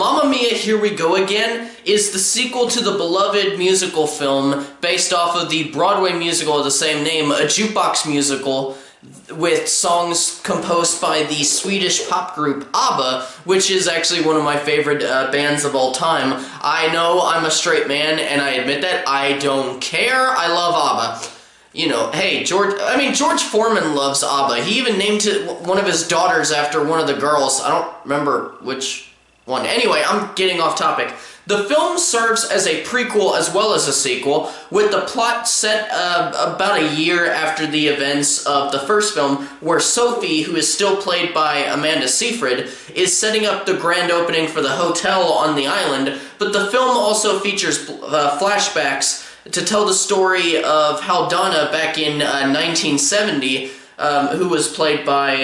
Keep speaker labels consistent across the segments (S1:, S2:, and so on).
S1: Mamma Mia, Here We Go Again is the sequel to the beloved musical film based off of the Broadway musical of the same name, a jukebox musical with songs composed by the Swedish pop group ABBA, which is actually one of my favorite bands of all time. I know I'm a straight man, and I admit that. I don't care. I love ABBA. You know, hey, George Foreman loves ABBA. He even named one of his daughters after one of the girls. I don't remember which one. Anyway, I'm getting off topic. The film serves as a prequel as well as a sequel, with the plot set about a year after the events of the first film, where Sophie, who is still played by Amanda Seyfried, is setting up the grand opening for the hotel on the island, but the film also features flashbacks to tell the story of how Donna, back in 1970, who was played by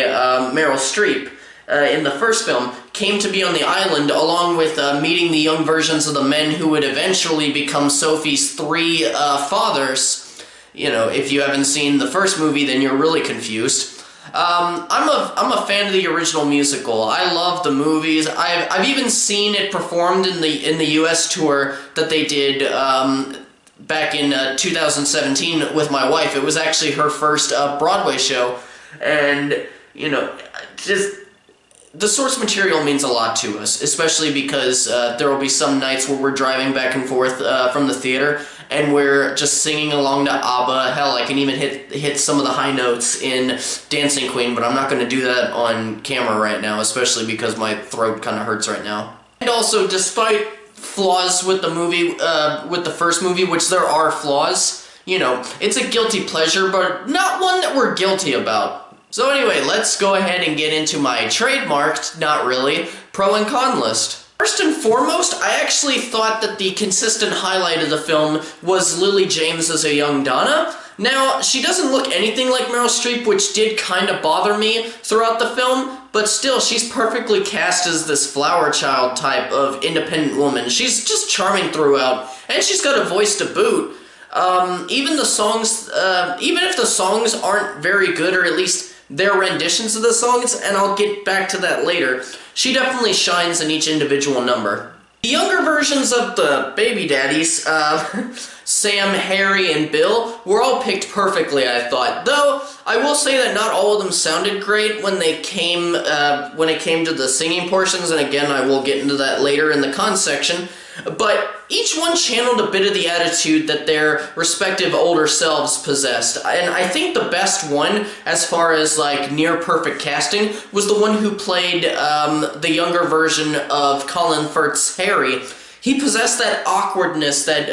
S1: Meryl Streep, in the first film, came to be on the island along with meeting the young versions of the men who would eventually become Sophie's three fathers. You know, if you haven't seen the first movie, then you're really confused. I'm a fan of the original musical. I love the movies. I've even seen it performed in the U.S. tour that they did back in 2017 with my wife. It was actually her first Broadway show, and you know, just the source material means a lot to us, especially because there will be some nights where we're driving back and forth from the theater, and we're just singing along to ABBA. Hell, I can even hit some of the high notes in Dancing Queen, but I'm not going to do that on camera right now, especially because my throat kind of hurts right now. And also, despite flaws with the movie, with the first movie, which there are flaws, you know, it's a guilty pleasure, but not one that we're guilty about. So anyway, let's go ahead and get into my trademarked, not really, pro and con list. First and foremost, I actually thought that the consistent highlight of the film was Lily James as a young Donna. Now, she doesn't look anything like Meryl Streep, which did kind of bother me throughout the film, but still, she's perfectly cast as this flower child type of independent woman. She's just charming throughout, and she's got a voice to boot. Even the songs, even if the songs aren't very good, or at least their renditions of the songs, and I'll get back to that later, she definitely shines in each individual number. The younger versions of the baby daddies, Sam, Harry, and Bill, were all picked perfectly, I thought. Though, I will say that not all of them sounded great when it came to the singing portions, and again, I will get into that later in the cons section. But each one channeled a bit of the attitude that their respective older selves possessed. And I think the best one, as far as like near perfect casting, was the one who played the younger version of Colin Firth's Harry. He possessed that awkwardness that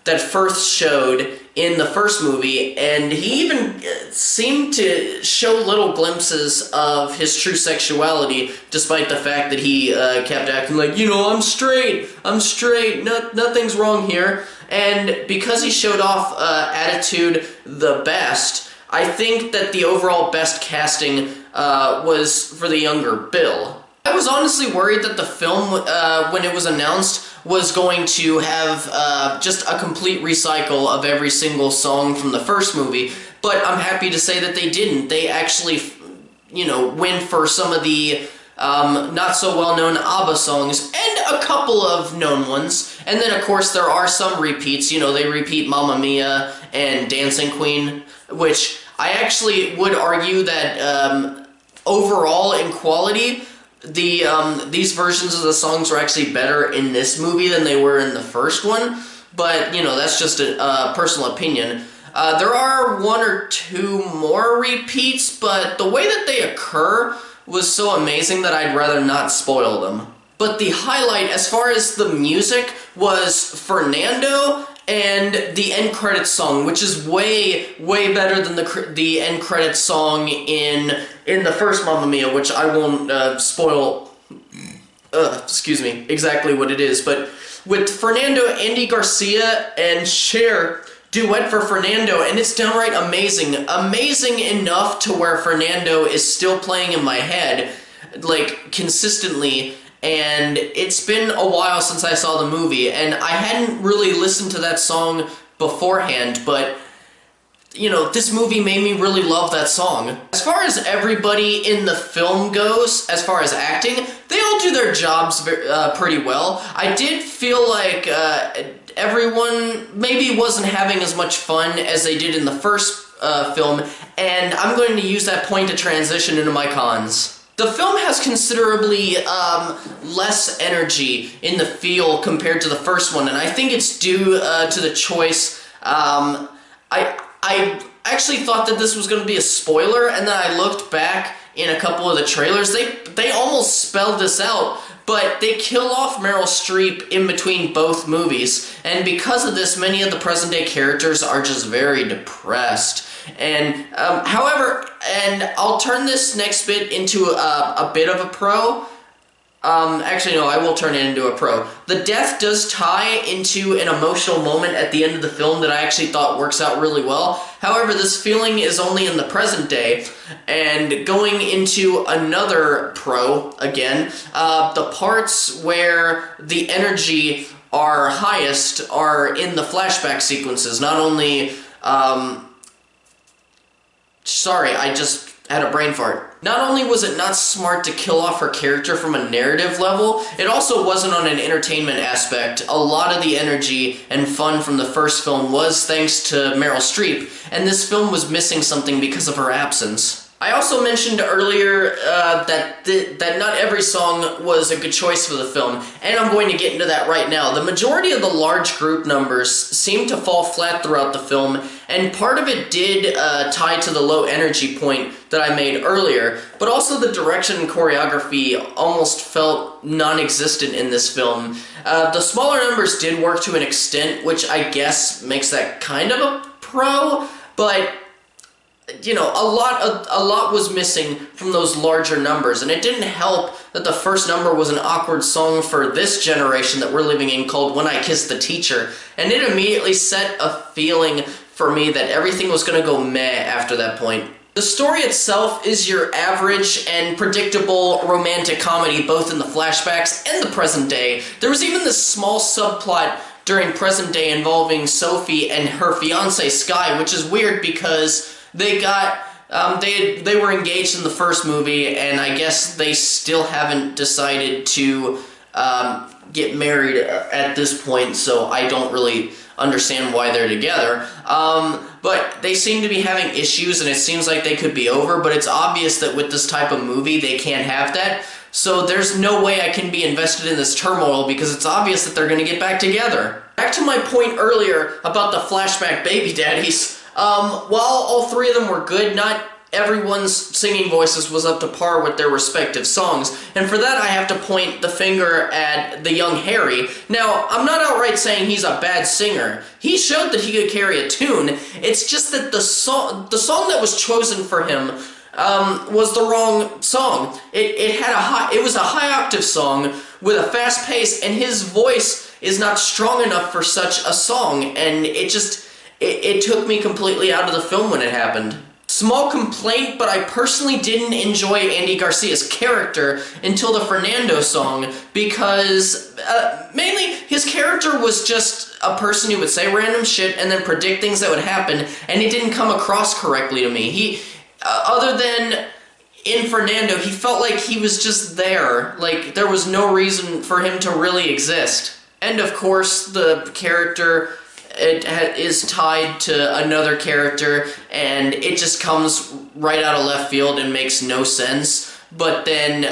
S1: that Firth showed in the first movie, and he even seemed to show little glimpses of his true sexuality, despite the fact that he kept acting like, you know, I'm straight, nothing's wrong here. And because he showed off attitude the best, I think that the overall best casting was for the younger Bill. I was honestly worried that the film, when it was announced, was going to have just a complete recycle of every single song from the first movie, but I'm happy to say that they didn't. They actually, you know, went for some of the not-so-well-known ABBA songs, and a couple of known ones, and then, of course, there are some repeats. You know, they repeat Mamma Mia and Dancing Queen, which I actually would argue that overall in quality, these versions of the songs were actually better in this movie than they were in the first one, but, you know, that's just a personal opinion. There are one or two more repeats, but the way that they occur was so amazing that I'd rather not spoil them. But the highlight, as far as the music, was Fernando and the end credits song, which is way better than the end credits song in the first Mamma Mia, which I won't spoil, excuse me, exactly what it is. But with Fernando, Andy Garcia, and Cher duet for Fernando, and it's downright amazing. Amazing enough to where Fernando is still playing in my head, like, consistently. And it's been a while since I saw the movie, and I hadn't really listened to that song beforehand, but you know, this movie made me really love that song. As far as everybody in the film goes, as far as acting, they all do their jobs pretty well. I did feel like everyone maybe wasn't having as much fun as they did in the first film, and I'm going to use that point to transition into my cons. The film has considerably less energy in the feel compared to the first one, and I think it's due to the choice. I actually thought that this was going to be a spoiler, and then I looked back in a couple of the trailers. They almost spelled this out, but they kill off Meryl Streep in between both movies, and because of this, many of the present-day characters are just very depressed. And, however, and I'll turn this next bit into a bit of a pro. Actually, no, I will turn it into a pro. The death does tie into an emotional moment at the end of the film that I actually thought works out really well. However, this feeling is only in the present day, and going into another pro, again, the parts where the energy are highest are in the flashback sequences, not only, sorry, I just had a brain fart. Not only was it not smart to kill off her character from a narrative level, it also wasn't on an entertainment aspect. A lot of the energy and fun from the first film was thanks to Meryl Streep, and this film was missing something because of her absence. I also mentioned earlier that not every song was a good choice for the film, and I'm going to get into that right now. The majority of the large group numbers seemed to fall flat throughout the film, and part of it did tie to the low energy point that I made earlier, but also the direction and choreography almost felt non-existent in this film. The smaller numbers did work to an extent, which I guess makes that kind of a pro, but you know, a lot was missing from those larger numbers, and it didn't help that the first number was an awkward song for this generation that we're living in called When I Kissed the Teacher, and it immediately set a feeling for me that everything was going to go meh after that point. The story itself is your average and predictable romantic comedy, both in the flashbacks and the present day. There was even this small subplot during present day involving Sophie and her fiancé Sky, which is weird because they got, they were engaged in the first movie, and I guess they still haven't decided to get married at this point, so I don't really understand why they're together. But they seem to be having issues, and it seems like they could be over, but it's obvious that with this type of movie, they can't have that. So there's no way I can be invested in this turmoil because it's obvious that they're going to get back together. Back to my point earlier about the flashback baby daddies. While all three of them were good, not everyone's singing voices was up to par with their respective songs, and for that I have to point the finger at the young Harry. Now, I'm not outright saying he's a bad singer. He showed that he could carry a tune. It's just that the song that was chosen for him was the wrong song. It was a high octave song with a fast pace, and his voice is not strong enough for such a song, and it took me completely out of the film when it happened. Small complaint, but I personally didn't enjoy Andy Garcia's character until the Fernando song because, mainly, his character was just a person who would say random shit and then predict things that would happen, and it didn't come across correctly to me. He, other than in Fernando, he felt like he was just there, like there was no reason for him to really exist. And of course, the character is tied to another character, and it just comes right out of left field and makes no sense. But then,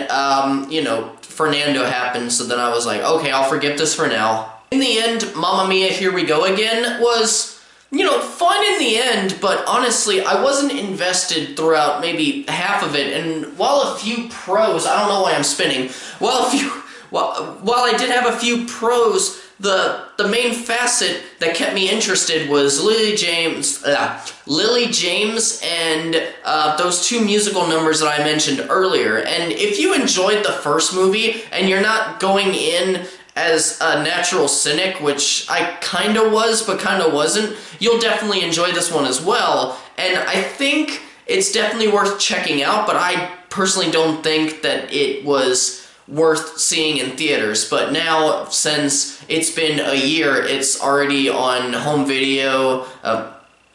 S1: you know, Fernando happened, so then I was like, okay, I'll forget this for now. In the end, Mamma Mia, Here We Go Again was, you know, fun in the end, but honestly, I wasn't invested throughout maybe half of it, and while a few pros, I don't know why I'm spinning, while I did have a few pros, the main facet that kept me interested was Lily James and those two musical numbers that I mentioned earlier. And if you enjoyed the first movie and you're not going in as a natural cynic, which I kinda was but kinda wasn't, you'll definitely enjoy this one as well. And I think it's definitely worth checking out, but I personally don't think that it was worth seeing in theaters. But now, since it's been a year, it's already on home video,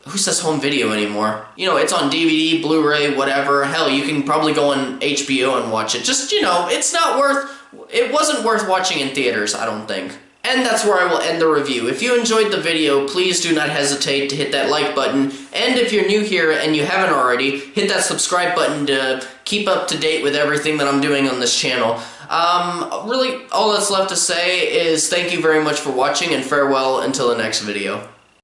S1: who says home video anymore? You know, it's on DVD, Blu-ray, whatever. Hell, you can probably go on HBO and watch it. Just, you know, it wasn't worth watching in theaters, I don't think. And that's where I will end the review. If you enjoyed the video, please do not hesitate to hit that like button. And if you're new here and you haven't already, hit that subscribe button to keep up to date with everything that I'm doing on this channel. Really, all that's left to say is thank you very much for watching, and farewell until the next video.